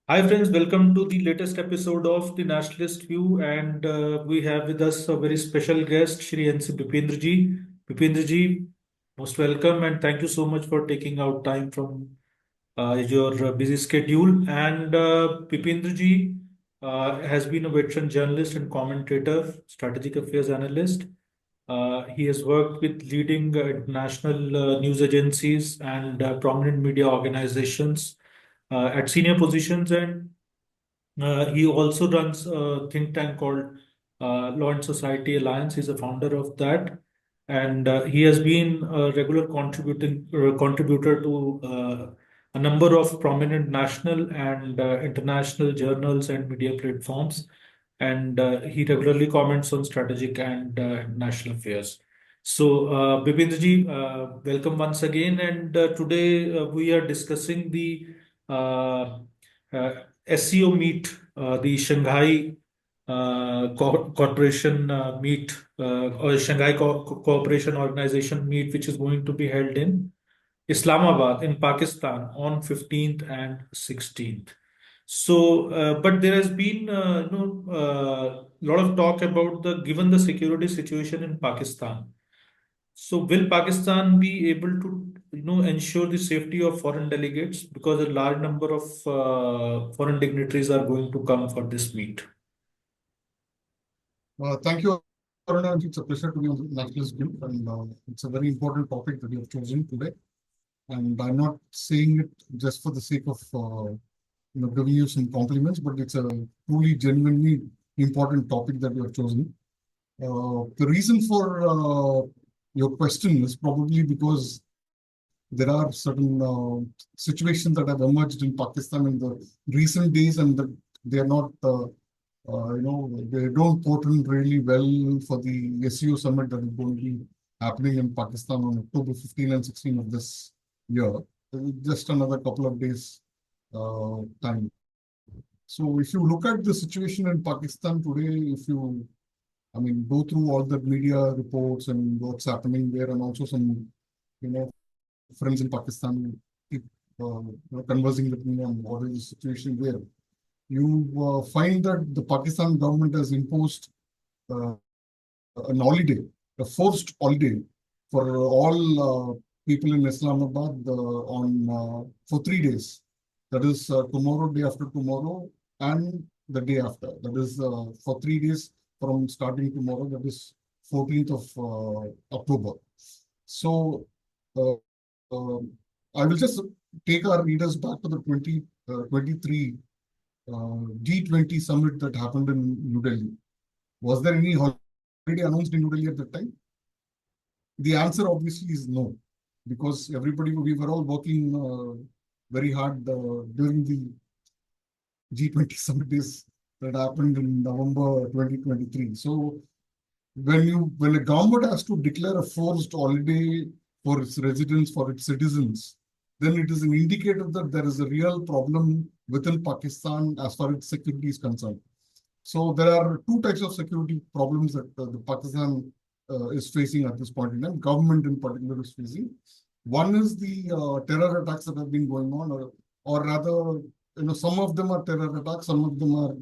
Hi friends, welcome to the latest episode of the Nationalist View, and we have with us a very special guest, Shri NC Bipindra ji. Bipindra ji, most welcome, and thank you so much for taking out time from your busy schedule. And Bipindra ji has been a veteran journalist and commentator, strategic affairs analyst. He has worked with leading international news agencies and prominent media organizations at senior positions, and he also runs a think tank called Law and Society Alliance. He's a founder of that, and he has been a regular contributor to a number of prominent national and international journals and media platforms. And he regularly comments on strategic and national affairs. So, Bipindra ji, welcome once again. And today we are discussing the uh, SCO meet, the Shanghai Corporation meet, or Shanghai Cooperation Organization meet, which is going to be held in Islamabad in Pakistan on 15th and 16th. So, but there has been a lot of talk about the given the security situation in Pakistan. So will Pakistan be able to, ensure the safety of foreign delegates because a large number of foreign dignitaries are going to come for this meet? Thank you, Arun. It's a pleasure to be on the Nationalist Group, and it's a very important topic that you have chosen today. And I'm not saying it just for the sake of giving you some compliments, but it's a truly, genuinely important topic that you have chosen. The reason for your question is probably because there are certain situations that have emerged in Pakistan in the recent days, and that they are not they don't portend really well for the SCO summit that is going to be happening in Pakistan on October 15 and 16 of this year. Just another couple of days time. So if you look at the situation in Pakistan today, if you, go through all the media reports and what's happening there, and also some, friends in Pakistan keep conversing with me on what is the situation there. You find that the Pakistan government has imposed uh, an holiday, a forced holiday for all people in Islamabad on for 3 days. That is tomorrow, day after tomorrow, and the day after. That is for 3 days from starting tomorrow. That is 14th of October. So uh, uh, I will just take our readers back to the 2023 G20 summit that happened in New Delhi. Was there any holiday announced in New Delhi at that time? The answer obviously is no, because we were all working very hard during the G20 summit days that happened in November 2023. So when a government has to declare a forced holiday for its residents, for its citizens, then it is an indicator that there is a real problem within Pakistan as far as security is concerned. So there are two types of security problems that the Pakistan is facing at this point in time. Government in particular is facing. One is the terror attacks that have been going on, or rather, some of them are terror attacks, some of them are,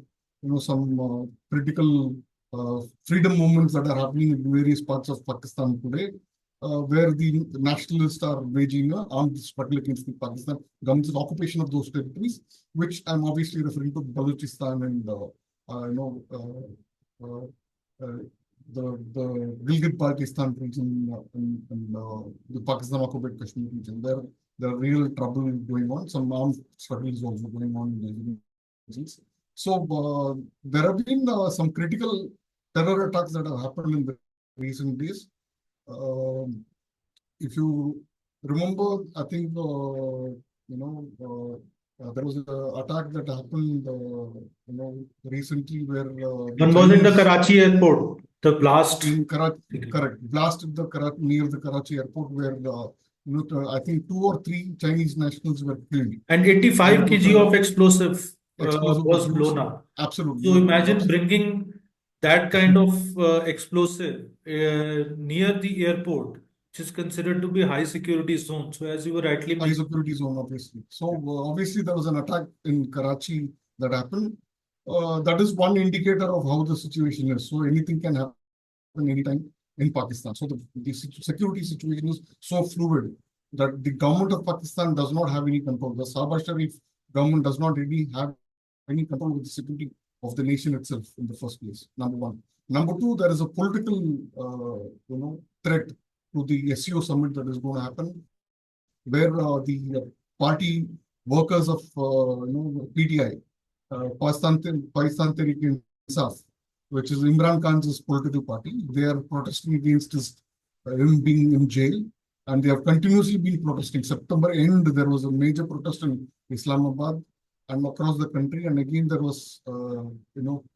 some critical freedom movements that are happening in various parts of Pakistan today, where the nationalists are waging an armed struggle against the Pakistan government's occupation of those territories, which I'm obviously referring to Balochistan and uh, you know, uh, uh, uh, the Gilgit-Baltistan region and the Pakistan occupied Kashmir region. There are real trouble going on. Some armed struggles also going on in the regions. So there have been some critical terror attacks that have happened in the recent days. If you remember, I think there was an attack that happened recently where the One was in the Chinese Karachi airport, the blast. in Karachi, correct, blasted the Karachi near the Karachi airport where I think 2 or 3 Chinese nationals were killed, And and 85 it was kg a of explosive explosive was was used. blown up. So Absolutely, imagine bringing that kind of explosive near the airport. which is considered to be high security zone. So as you were rightly high mentioning, security zone, obviously. So obviously there was an attack in Karachi that happened. That is one indicator of how the situation is. So anything can happen anytime in Pakistan. So the security situation is so fluid that the government of Pakistan does not have any control. The Sabah Sharif government does not really have any control with the security of the nation itself in the first place. Number one. Number two, there is a political, threat to the SCO summit that is going to happen, where the party workers of PTI, Pakistan Tehreek Insaf, which is Imran Khan's political party, they are protesting against him being in jail, and they have continuously been protesting. September end, there was a major protest in Islamabad and across the country, and again there was two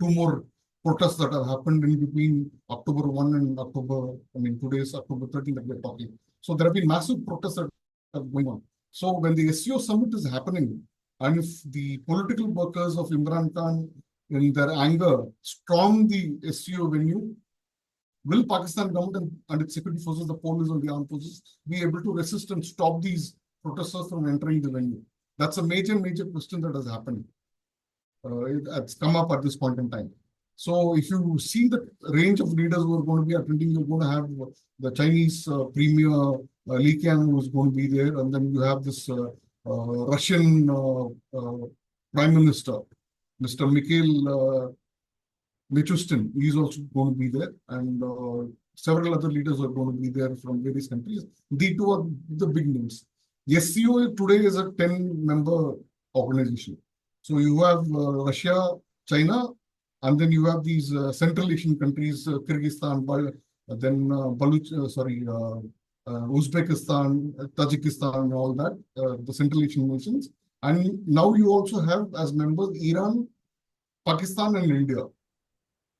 more protests that have happened in between October 1 and today is October 13 that we're talking. So there have been massive protests that are going on. So when the SCO summit is happening, and if the political workers of Imran Khan, in their anger, storm the SCO venue, will Pakistan government and its security forces, the police and the armed forces, be able to resist and stop these protesters from entering the venue? That's a major question that has happened. It's come up at this point in time. So if you see the range of leaders who are going to be attending, you're going to have the Chinese Premier Li Qiang, who is going to be there, and then you have this Russian Prime Minister, Mr. Mikhail Mishustin. He's also going to be there, and several other leaders are going to be there from various countries. These two are the big names. The SCO today is a 10-member organization. So you have Russia, China, and then you have these Central Asian countries, Kyrgyzstan, then Uzbekistan, Tajikistan, and all that, the Central Asian nations. And now you also have as members Iran, Pakistan, and India.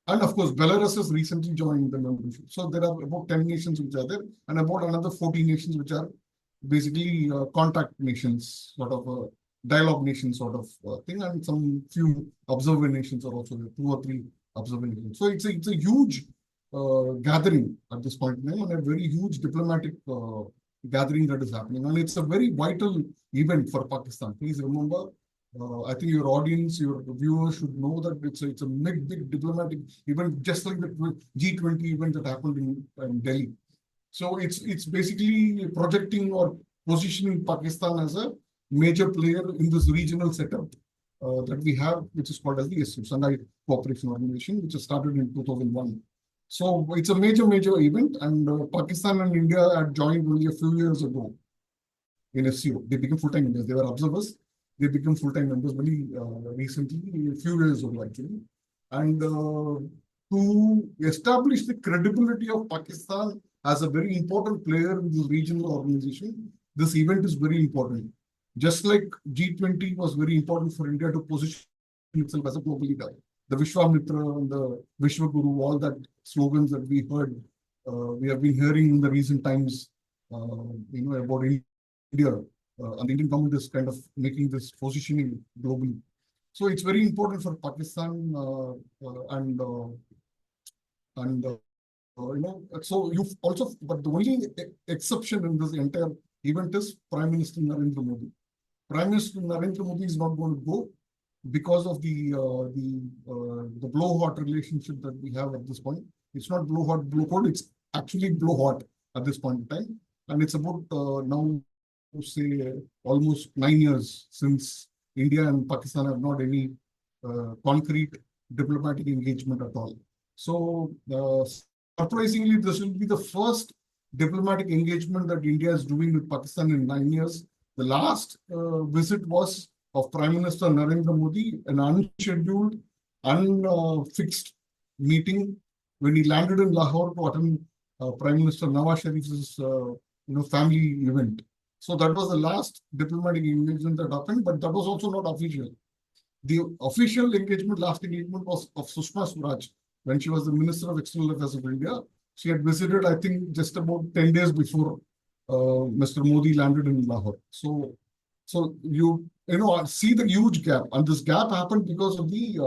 And of course, Belarus has recently joined the membership. So there are about 10 nations which are there, and about another 14 nations which are basically contact nations, sort of dialogue nation sort of thing, and some few observer nations are also there, 2 or 3 observer nations. So it's a huge gathering at this point in time, and a very huge diplomatic gathering that is happening, and it's a very vital event for Pakistan. Please remember, I think your audience, your viewers should know that it's a big diplomatic event, just like the G20 event that happened in Delhi. So it's basically projecting or positioning Pakistan as a major player in this regional setup that we have, which is called as the SCO, Shanghai Cooperation Organization, which was started in 2001. So it's a major event, and Pakistan and India had joined only a few years ago in SCO. They became full-time members. They were observers. They became full-time members very recently, a few years ago actually. And to establish the credibility of Pakistan as a very important player in this regional organization, this event is very important. Just like G20 was very important for India to position itself as a global leader. The Vishwamitra and the Vishwaguru, all that slogans that we heard, we have been hearing in the recent times, about India. And the Indian government is kind of making this positioning globally. So it's very important for Pakistan so you've also, but the only exception in this entire event is Prime Minister Narendra Modi. Prime Minister Narendra Modi is not going to go because of the blow-hot relationship that we have at this point. It's not blow-hot, blow-cold, it's actually blow-hot at this point in time. And it's about now, say, almost 9 years since India and Pakistan have not any concrete diplomatic engagement at all. So, surprisingly, this will be the first diplomatic engagement that India is doing with Pakistan in 9 years. The last visit was of Prime Minister Narendra Modi, an unscheduled, unfixed meeting when he landed in Lahore to attend Prime Minister Nawaz Sharif's family event. So that was the last diplomatic engagement that happened, but that was also not official. The official engagement, last engagement, was of Sushma Swaraj when she was the Minister of External Affairs of India. She had visited, I think, just about 10 days before Mr. Modi landed in Lahore. So you see the huge gap, and this gap happened because of the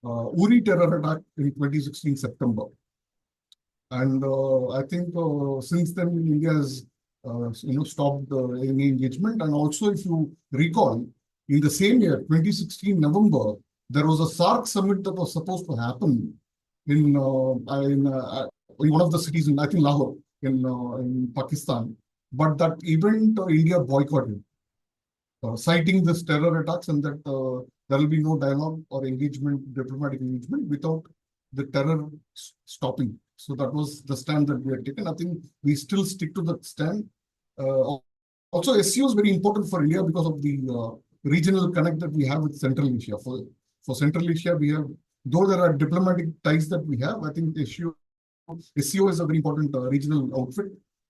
Uri terror attack in 2016 September. And I think since then India has stopped any engagement. And also, if you recall, in the same year, 2016 November, there was a SAARC summit that was supposed to happen in in one of the cities in, I think, Lahore in Pakistan. But that event India boycotted, citing this terror attacks, and that there will be no dialogue or engagement, diplomatic engagement, without the terror stopping. So that was the stand that we had taken. I think we still stick to that stand. Uh, Also, SCO is very important for India because of the regional connect that we have with Central Asia. For Central Asia, we have, though there are diplomatic ties that we have, I think SCO is a very important regional outfit,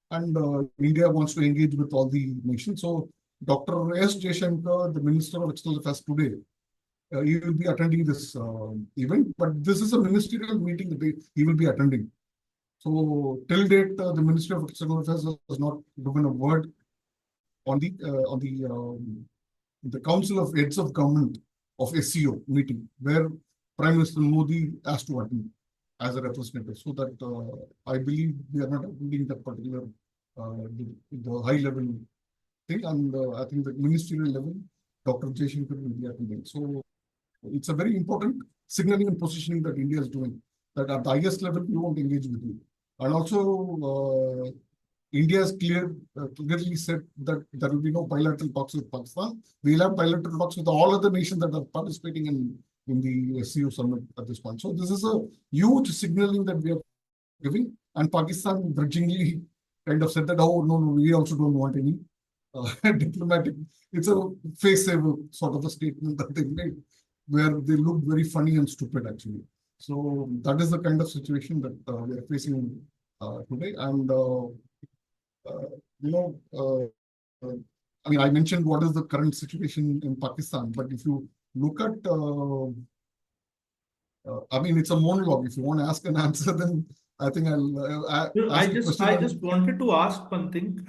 and India wants to engage with all the nations. So Dr. S. Jaishankar, the Minister of External Affairs today, he will be attending this event, but this is a ministerial meeting that he will be attending. So till date, the Ministry of External Affairs has not given a word on the Council of Heads of Government of SCO meeting, where Prime Minister Modi has to attend as a representative. So that I believe we are not attending that particular the high level thing, and I think the ministerial level, Dr. Jaishankar will be attending. So it's a very important signaling and positioning that India is doing, that at the highest level we won't engage with you. And also, India has clearly said that there will be no bilateral talks with Pakistan. We'll have bilateral talks with all other nations that are participating in the SCO summit at this point. So this is a huge signaling that we are giving. And Pakistan grudgingly kind of said that, oh, no, we also don't want any diplomatic. It's a face saver sort of a statement that they made, where they look very funny and stupid, actually. So that is the kind of situation that we are facing today. And you know, I mean, I mentioned what is the current situation in Pakistan, but if you look at, I mean, it's a monologue. If you want to ask an answer, then I think I'll I ask a just question. I just wanted to ask one thing.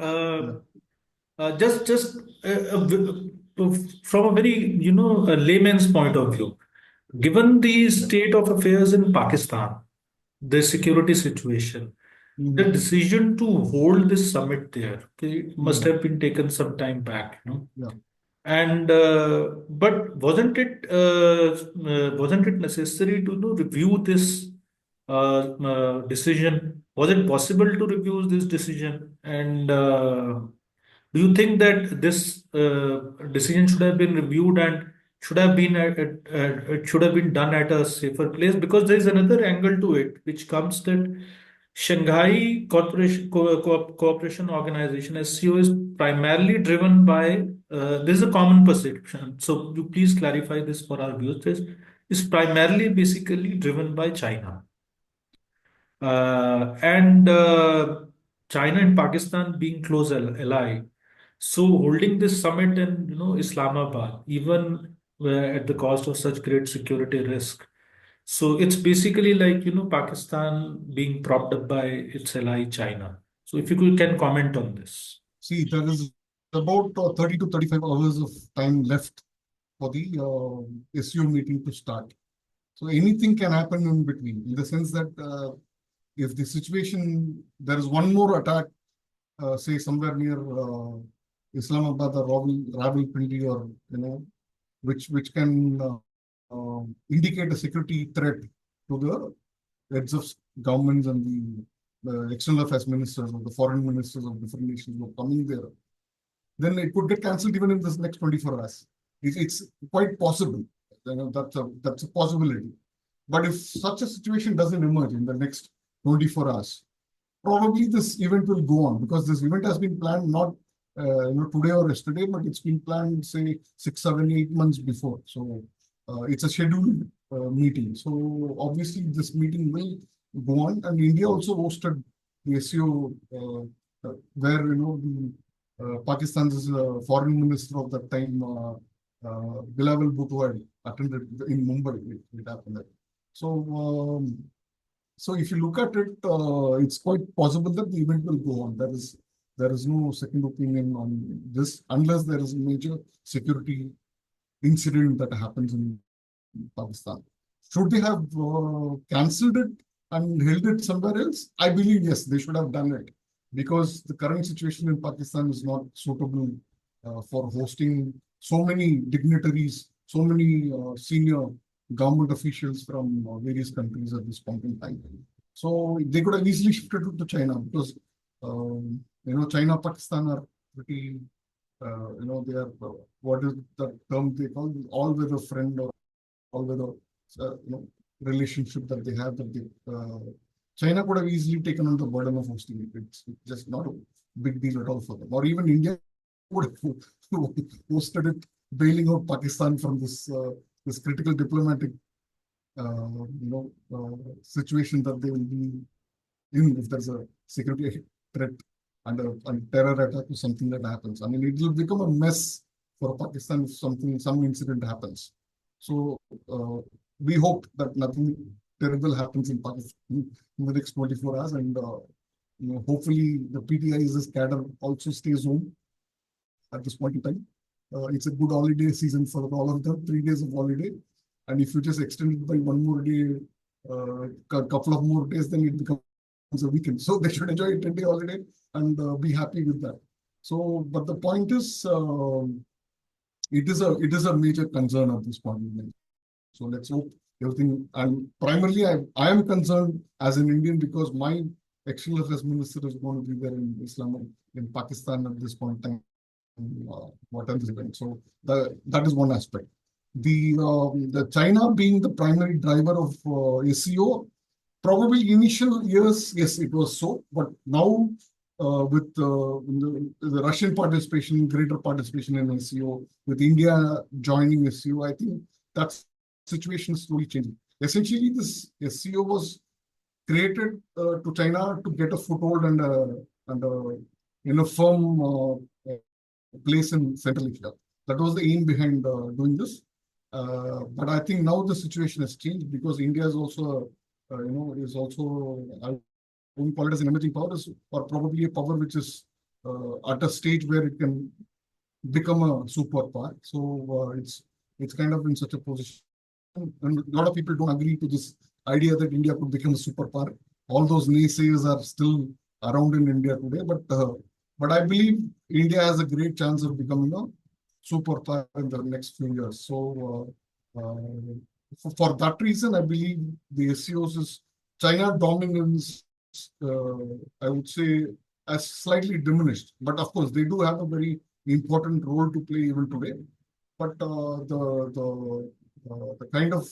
Just from a very a layman's point of view, given the state of affairs in Pakistan, the security situation, the Mhm. decision to hold this summit there, okay, must Mhm. have been taken some time back, Yeah. and but wasn't it necessary to review this decision? Was it possible to review this decision? And do you think that this decision should have been reviewed and it should have been done at a safer place? Because there is another angle to it, which comes that Shanghai Cooperation Organization (SCO) is primarily driven by. This is a common perception. So you please clarify this for our viewers. This is primarily basically driven by China. And China and Pakistan being close ally, so holding this summit in Islamabad, even at the cost of such great security risk. So it's basically like Pakistan being propped up by its ally China. So if can comment on this. See, there is about 30 to 35 hours of time left for the SCO meeting to start. So anything can happen in between, in the sense that if the situation, there is one more attack, say somewhere near Islamabad or Rawalpindi, or which can indicate a security threat to the heads of governments and the external affairs ministers or the foreign ministers of different nations who are coming there, then it could get cancelled even in this next 24 hours. It's quite possible. That's a possibility. But if such a situation doesn't emerge in the next 24 hours, probably this event will go on, because this event has been planned not today or yesterday, but it's been planned, say, 6, 7, 8 months before. So it's a scheduled meeting. So obviously this meeting will go on, and India also hosted the SCO, where the Pakistan's foreign minister of that time, Bilawal Bhutto, had attended in Mumbai. It happened there. So so if you look at it, it's quite possible that the event will go on. There is no second opinion on this, unless there is a major security incident that happens in Pakistan. Should they have cancelled it? and held it somewhere else? I believe yes, they should have done it, because the current situation in Pakistan is not suitable for hosting so many dignitaries, so many senior government officials from various countries at this point in time. So they could have easily shifted it to China, because China, Pakistan are pretty, they are, what is the term they call, all-weather friend, or all-weather, relationship that they have. China could have easily taken on the burden of hosting it. It's just not a big deal at all for them. Or even India would have hosted it, bailing out Pakistan from this critical diplomatic situation that they will be in if there's a security threat and a terror attack or something that happens. I mean, it will become a mess for Pakistan if some incident happens. So we hope that nothing terrible happens in Pakistan in the next 24 hours, and hopefully the PTI's cadre also stays home at this point in time. It's a good holiday season for all of them, 3 days of holiday. And if you just extend it by one more day, a couple of more days, then it becomes a weekend. So they should enjoy a 10-day holiday and be happy with that. So, but the point is, it is a major concern at this point in time. So let's hope everything. And primarily, I am concerned as an Indian, because my external affairs minister is going to be there in Islamabad, in Pakistan at this point in time. What else is event? So that is one aspect. The China being the primary driver of SCO, probably initial years, yes, it was so, but now with the Russian participation, greater participation in SCO, with India joining SCO, I think that situation is slowly changing. Essentially, this SCO was created to China to get a foothold and in a firm place in Central Asia. That was the aim behind doing this. But I think now the situation has changed, because India is also, I won't call it as an emerging power, or probably a power which is at a stage where it can become a superpower. So it's kind of in such a position. And a lot of people don't agree to this idea that India could become a superpower. All those naysayers are still around in India today, but I believe India has a great chance of becoming a superpower in the next few years. So for that reason, I believe the SCOs is China dominance, I would say, has slightly diminished. But of course, they do have a very important role to play even today. But the kind of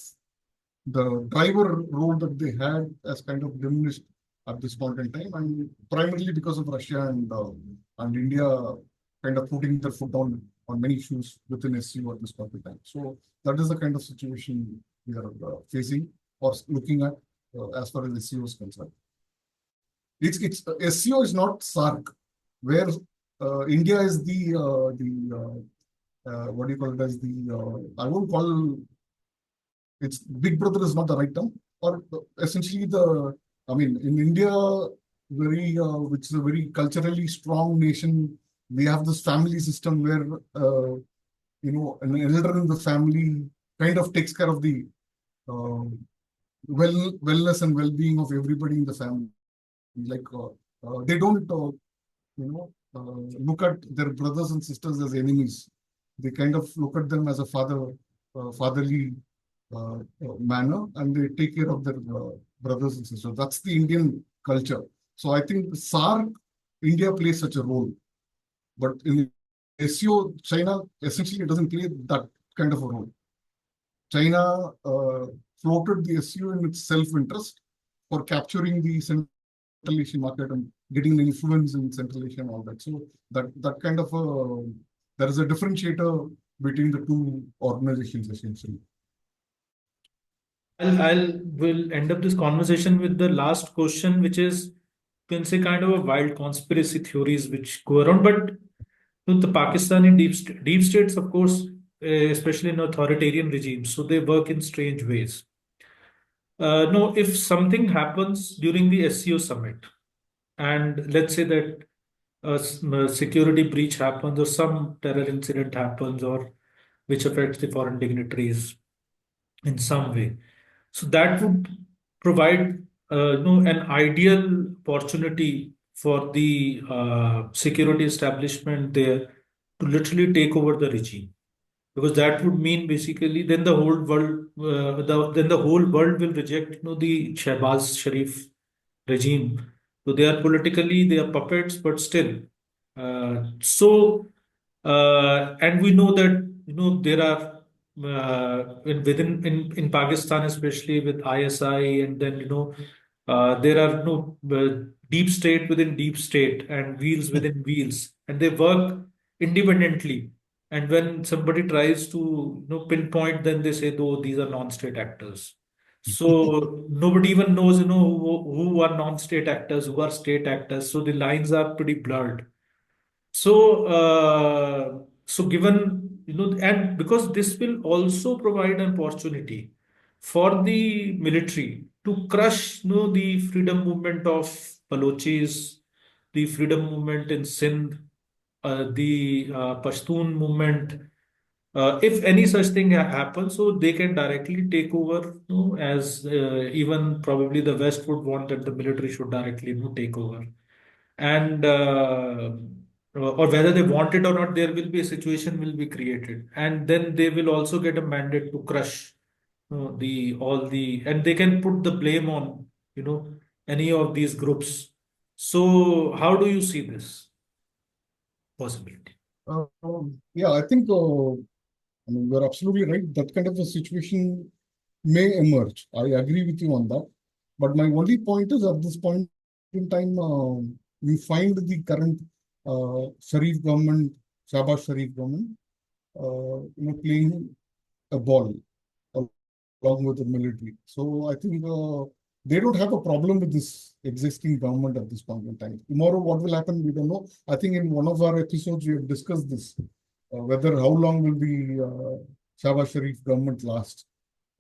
the driver role that they had has kind of diminished at this point in time, and primarily because of Russia and India kind of putting their foot on many issues within SCO at this point in time. So that is the kind of situation we are facing or looking at as far as SCO is concerned. It's SCO is not SARC, where India is the what do you call it as I won't call it's big brother is not the right term, or essentially in India, which is a very culturally strong nation, we have this family system where an elder in the family kind of takes care of the wellness and well-being of everybody in the family. Like they don't look at their brothers and sisters as enemies. They kind of look at them as a fatherly manner, and they take care of their brothers and sisters. That's the Indian culture. So I think SARC, India plays such a role. But in SCO, China essentially doesn't play that kind of a role. China floated the SCO in its self-interest for capturing the Central Asian market and getting the influence in Central Asia and all that. So that kind of there is a differentiator between the two organizations essentially. Will end up this conversation with the last question, which is, you can say, kind of a wild conspiracy theories which go around. But the Pakistani deep states, of course, especially in authoritarian regimes, so they work in strange ways. No, if something happens during the SCO summit, and let's say that a security breach happens or some terror incident happens, or which affects the foreign dignitaries in some way, so that would provide an ideal opportunity for the security establishment there to literally take over the regime, because that would mean basically then the whole world, then the whole world will reject, the Shehbaz Sharif regime. So they are politically, they are puppets, but still. And we know that there are in Pakistan, especially with ISI, and then there are deep state within deep state and wheels within wheels, and they work independently. And when somebody tries to pinpoint, then they say, "Though these are non-state actors." So nobody even knows, who are non-state actors, who are state actors. So the lines are pretty blurred. So given, and because this will also provide an opportunity for the military to crush, the freedom movement of Balochis, the freedom movement in Sindh, the Pashtun movement. If any such thing happens, so they can directly take over, as even probably the West would want that the military should directly, take over. And or whether they want it or not, there will be a situation will be created, and then they will also get a mandate to crush the all the, and they can put the blame on any of these groups. So how do you see this possibility? Yeah, I think I mean, you're absolutely right. That kind of a situation may emerge. I agree with you on that. But my only point is at this point in time, we find the current Sharif government, Shahbaz Sharif government, playing a ball along with the military. So I think they don't have a problem with this existing government at this point in time. Tomorrow, what will happen, we don't know. I think in one of our episodes, we have discussed this, whether how long will the Shahbaz Sharif government last,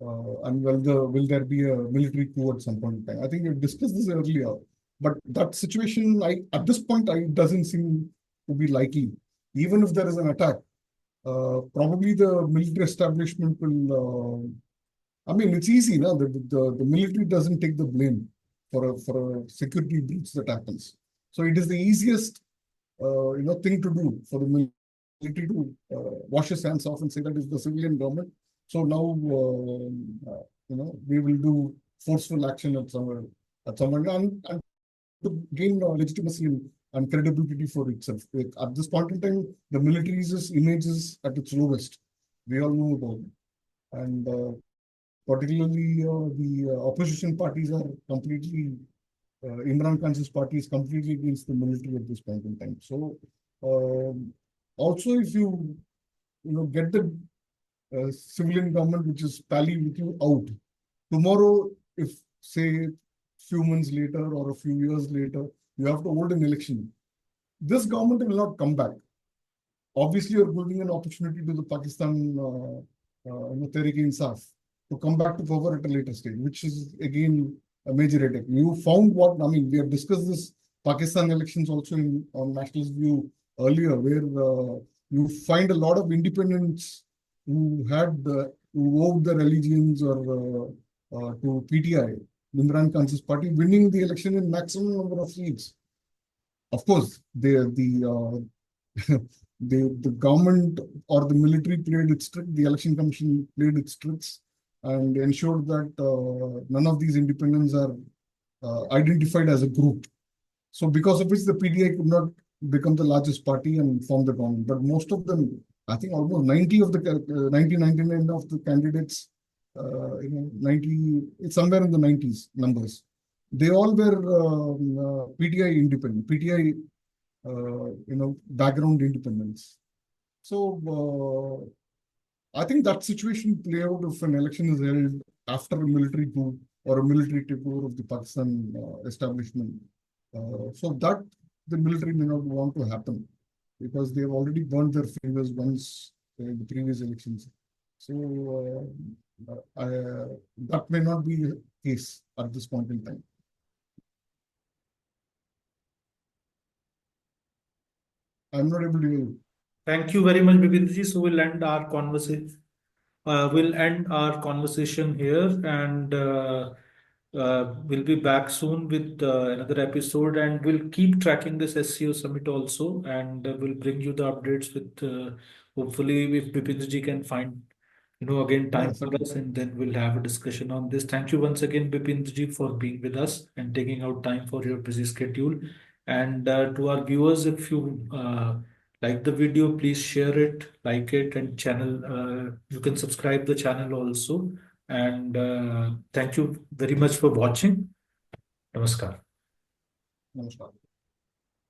and will there be a military coup at some point in time? I think we discussed this earlier, but that situation, at this point, doesn't seem to be likely. Even if there is an attack, probably the military establishment will. I mean, it's easy, no? The military doesn't take the blame for a security breach that happens. So it is the easiest thing to do for the military to wash his hands off and say that it's the civilian government. So now we will do forceful action at someone and to gain legitimacy and credibility for itself. At this point in time, the military's image is at its lowest. We all know about it. And particularly the opposition parties are completely, Imran Khan's party is completely against the military at this point in time. So also if get the civilian government which is pally with you out, tomorrow if say few months later or a few years later, you have to hold an election, this government will not come back. Obviously, you're giving an opportunity to the Pakistan Tehreek-e-Insaf to come back to power at a later stage, which is again a major headache. You found what, I mean, we have discussed this Pakistan elections also on Nationalist View earlier, where you find a lot of independents who who owed their allegiance or to PTI, Imran Khan's party, winning the election in maximum number of seats. Of course, the government or the military played its trick, the election commission played its tricks and ensured that none of these independents are identified as a group. So because of which the PDI could not become the largest party and form the government. But most of them, I think almost 90 of the 99 of the candidates, 90, it's somewhere in the 90s numbers. They all were PTI independent, PTI, background independence. So I think that situation play out if an election is held after a military coup or a military takeover of the Pakistan establishment. So that the military may not want to happen because they have already burned their fingers once in the previous elections. So that may not be the case at this point in time. I'm not able to. Thank you very much, Bipindra. So we'll end our conversation. We'll end our conversation here, and we'll be back soon with another episode, and we'll keep tracking this SCO summit also, and we'll bring you the updates with hopefully if Bipindra ji can find again Yeah, time for certainly. us, and then we'll have a discussion on this. Thank you once again, Bipindra ji, for being with us and taking out time for your busy schedule. And to our viewers, if you like the video, please share it, like it, and channel. You can subscribe the channel also. And thank you very much for watching. Namaskar. Namaskar.